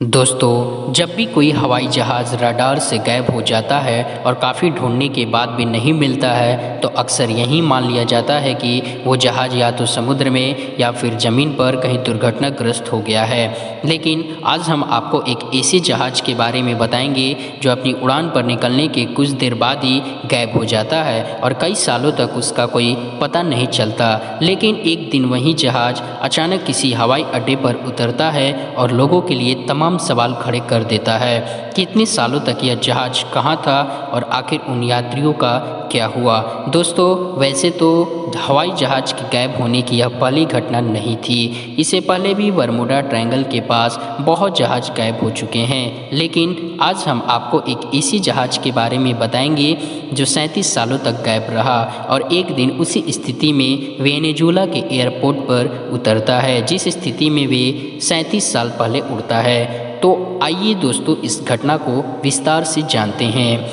दोस्तों, जब भी कोई हवाई जहाज़ रडार से गायब हो जाता है और काफ़ी ढूंढने के बाद भी नहीं मिलता है, तो अक्सर यही मान लिया जाता है कि वो जहाज़ या तो समुद्र में या फिर ज़मीन पर कहीं दुर्घटनाग्रस्त हो गया है। लेकिन आज हम आपको एक ऐसे जहाज़ के बारे में बताएंगे जो अपनी उड़ान पर निकलने के कुछ देर बाद ही गायब हो जाता है और कई सालों तक उसका कोई पता नहीं चलता। लेकिन एक दिन वही जहाज़ अचानक किसी हवाई अड्डे पर उतरता है और लोगों के लिए तमाम सवाल खड़े कर देता है कि इतने सालों तक यह जहाज कहाँ था और आखिर उन यात्रियों का क्या हुआ। दोस्तों, वैसे तो हवाई जहाज के गायब होने की यह पहली घटना नहीं थी। इससे पहले भी बरमूडा ट्रायंगल के पास बहुत जहाज गायब हो चुके हैं, लेकिन आज हम आपको एक ऐसी जहाज के बारे में बताएंगे जो 37 सालों तक गायब रहा और एक दिन उसी स्थिति में वेनेजुएला के एयरपोर्ट पर उतरता है जिस स्थिति में वे 37 साल पहले उड़ता है। तो आइए दोस्तों, इस घटना को विस्तार से जानते हैं।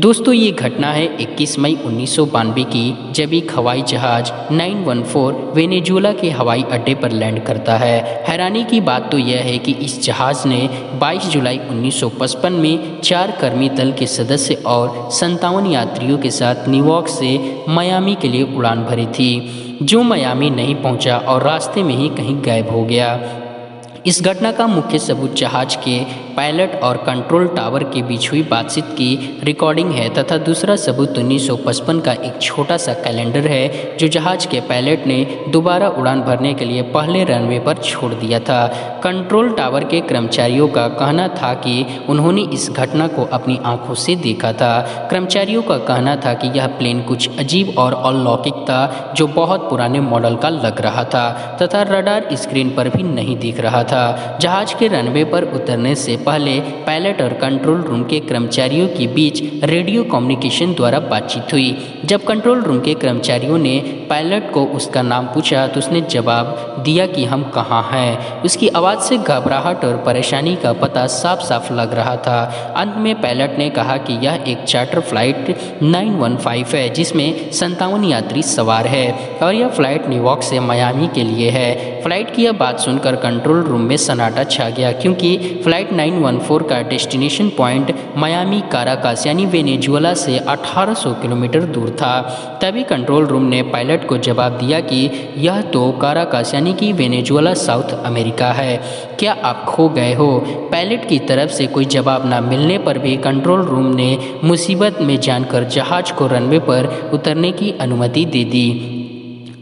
दोस्तों, ये घटना है 21 मई 1992 की, जब एक हवाई जहाज 914 वेनेजुएला के हवाई अड्डे पर लैंड करता है। हैरानी की बात तो यह है कि इस जहाज़ ने 22 जुलाई 1955 में 4 कर्मी दल के सदस्य और 57 यात्रियों के साथ न्यूयॉर्क से मियामी के लिए उड़ान भरी थी, जो मियामी नहीं पहुंचा और रास्ते में ही कहीं गायब हो गया। इस घटना का मुख्य सबूत जहाज के पायलट और कंट्रोल टावर के बीच हुई बातचीत की रिकॉर्डिंग है तथा दूसरा सबूत 1955 का एक छोटा सा कैलेंडर है जो जहाज के पायलट ने दोबारा उड़ान भरने के लिए पहले रनवे पर छोड़ दिया था। कंट्रोल टावर के कर्मचारियों का कहना था कि उन्होंने इस घटना को अपनी आंखों से देखा था। कर्मचारियों का कहना था कि यह प्लेन कुछ अजीब और अलौकिक था जो बहुत पुराने मॉडल का लग रहा था तथा रडार स्क्रीन पर भी नहीं दिख रहा था। जहाज के रनवे पर उतरने से पहले पायलट और कंट्रोल रूम के कर्मचारियों के बीच रेडियो कम्युनिकेशन द्वारा बातचीत हुई। जब कंट्रोल रूम के कर्मचारियों ने पायलट को उसका नाम पूछा तो उसने जवाब दिया कि हम कहाँ हैं। उसकी आवाज़ से घबराहट और परेशानी का पता साफ साफ लग रहा था। अंत में पायलट ने कहा कि यह एक चार्टर फ्लाइट 915 है जिसमें 57 यात्री सवार है और यह फ्लाइट न्यूयॉर्क से मियामी के लिए है। फ्लाइट की यह बात सुनकर कंट्रोल रूम में सन्नाटा छा गया क्योंकि फ्लाइट 914 का डेस्टिनेशन पॉइंट मियामी काराकास यानी वेनेजुएला से 1800 किलोमीटर दूर था। तभी कंट्रोल रूम ने पायलट को जवाब दिया कि यह तो काराकास यानी कि वेनेजुएला साउथ अमेरिका है, क्या आप खो गए हो। पायलट की तरफ से कोई जवाब न मिलने पर भी कंट्रोल रूम ने मुसीबत में जानकर जहाज को रनवे पर उतरने की अनुमति दे दी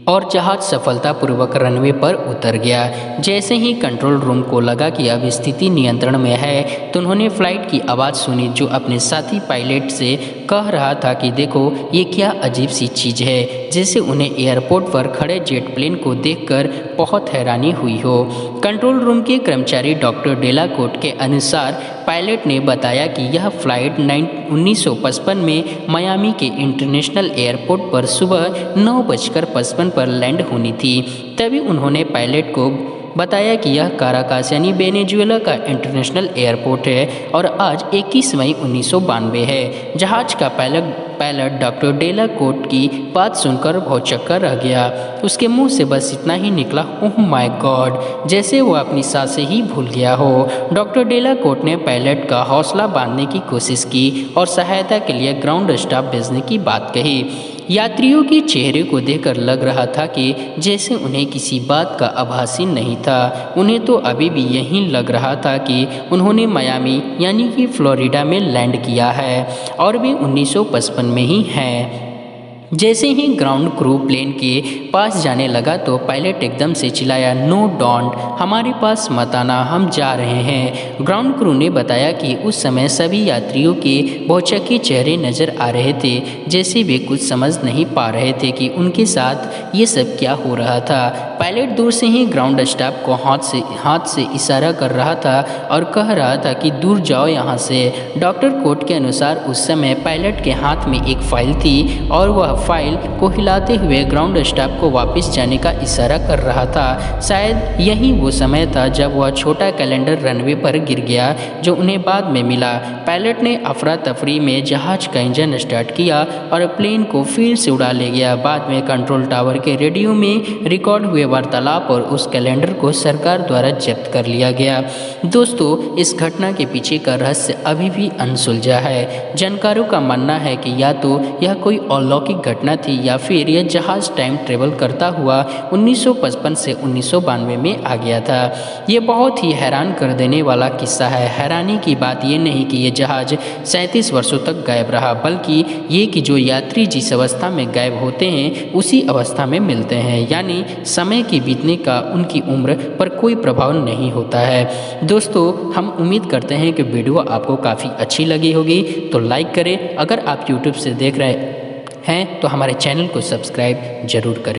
और जहाज सफलतापूर्वक रनवे पर उतर गया। जैसे ही कंट्रोल रूम को लगा कि अब स्थिति नियंत्रण में है तो उन्होंने फ्लाइट की आवाज़ सुनी जो अपने साथी पायलट से कह रहा था कि देखो ये क्या अजीब सी चीज़ है, जैसे उन्हें एयरपोर्ट पर खड़े जेट प्लेन को देखकर बहुत हैरानी हुई हो। कंट्रोल रूम के कर्मचारी डॉक्टर डेलाकोर्ट के अनुसार पायलट ने बताया कि यह फ्लाइट 1955 में मियामी के इंटरनेशनल एयरपोर्ट पर सुबह 9:55 पर लैंड होनी थी। तभी उन्होंने पायलट को बताया कि यह काराकास यानी वेनेजुएला का इंटरनेशनल एयरपोर्ट है और आज 21 मई 1992 है। जहाज का पायलट डॉक्टर डेला कोट की बात सुनकर भौचक्का रह गया। उसके मुंह से बस इतना ही निकला, ओह माय गॉड, जैसे वो अपनी सांसें ही भूल गया हो। डॉक्टर डेला कोट ने पायलट का हौसला बांधने की कोशिश की और सहायता के लिए ग्राउंड स्टाफ भेजने की बात कही। यात्रियों के चेहरे को देखकर लग रहा था कि जैसे उन्हें किसी बात का आभास ही नहीं था। उन्हें तो अभी भी यही लग रहा था कि उन्होंने मियामी यानी कि फ्लोरिडा में लैंड किया है और वे 1955 में ही हैं। जैसे ही ग्राउंड क्रू प्लेन के पास जाने लगा तो पायलट एकदम से चिल्लाया, नो डोंट, हमारे पास मत आना, हम जा रहे हैं। ग्राउंड क्रू ने बताया कि उस समय सभी यात्रियों के भौचक्के चेहरे नज़र आ रहे थे, जैसे वे कुछ समझ नहीं पा रहे थे कि उनके साथ ये सब क्या हो रहा था। पायलट दूर से ही ग्राउंड स्टाफ को हाथ से इशारा कर रहा था और कह रहा था कि दूर जाओ यहाँ से। डॉक्टर कोट के अनुसार उस समय पायलट के हाथ में एक फाइल थी और वह फाइल को हिलाते हुए ग्राउंड स्टाफ को वापस जाने का इशारा कर रहा था। शायद यही वो समय था जब वह छोटा कैलेंडर रनवे पर गिर गया, जो उन्हें बाद में मिला। पायलट ने अफरा तफरी में जहाज का इंजन स्टार्ट किया और प्लेन को फिर से उड़ा ले गया। बाद में कंट्रोल टावर के रेडियो में रिकॉर्ड हुए वार्तालाप और उस कैलेंडर को सरकार द्वारा जब्त कर लिया गया। दोस्तों, इस घटना के पीछे का रहस्य अभी भी अनसुलझा है। जानकारों का मानना है कि या तो यह कोई अलौकिक घटना थी या फिर यह जहाज टाइम ट्रेवल करता हुआ 1955 से 1992 में आ गया था। ये बहुत ही हैरान कर देने वाला किस्सा है। हैरानी की बात ये नहीं कि ये जहाज 37 वर्षों तक गायब रहा, बल्कि ये कि जो यात्री जिस अवस्था में गायब होते हैं उसी अवस्था में मिलते हैं, यानी समय के बीतने का उनकी उम्र पर कोई प्रभाव नहीं होता है। दोस्तों, हम उम्मीद करते हैं कि वीडियो आपको काफ़ी अच्छी लगी होगी, तो लाइक करें। अगर आप यूट्यूब से देख रहे हैं तो हमारे चैनल को सब्सक्राइब जरूर करें।